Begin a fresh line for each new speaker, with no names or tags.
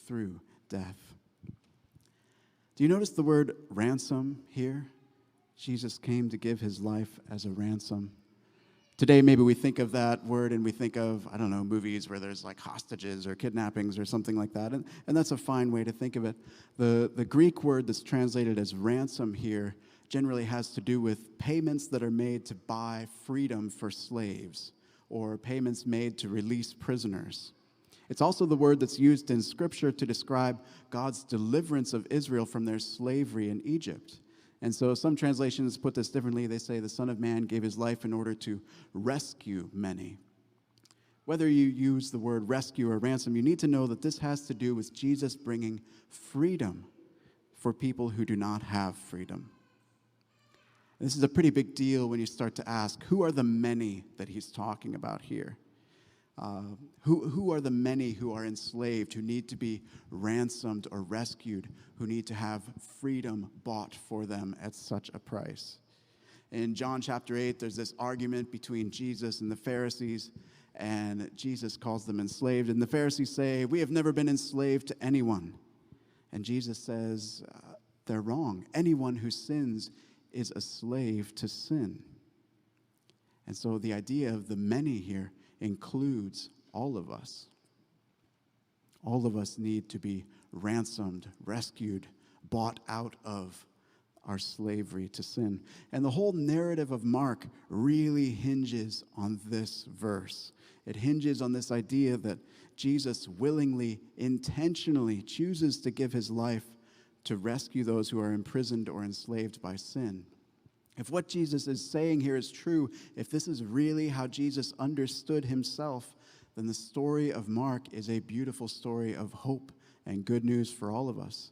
through death. Do you notice the word ransom here? Jesus came to give his life as a ransom. Today, maybe we think of that word and we think of, I don't know, movies where there's like hostages or kidnappings or something like that. And that's a fine way to think of it. The Greek word that's translated as ransom here generally has to do with payments that are made to buy freedom for slaves or payments made to release prisoners. It's also the word that's used in Scripture to describe God's deliverance of Israel from their slavery in Egypt. And so some translations put this differently. They say the Son of Man gave his life in order to rescue many. Whether you use the word rescue or ransom, you need to know that this has to do with Jesus bringing freedom for people who do not have freedom. This is a pretty big deal when you start to ask, who are the many that he's talking about here? Who are the many who are enslaved, who need to be ransomed or rescued, who need to have freedom bought for them at such a price? In John chapter 8, there's this argument between Jesus and the Pharisees, and Jesus calls them enslaved. And the Pharisees say, "We have never been enslaved to anyone." And Jesus says, they're wrong. Anyone who sins is a slave to sin. And so the idea of the many here includes all of us. All of us need to be ransomed, rescued, bought out of our slavery to sin. And the whole narrative of Mark really hinges on this verse. It hinges on this idea that Jesus willingly, intentionally chooses to give his life to rescue those who are imprisoned or enslaved by sin. If what Jesus is saying here is true, if this is really how Jesus understood himself, then the story of Mark is a beautiful story of hope and good news for all of us.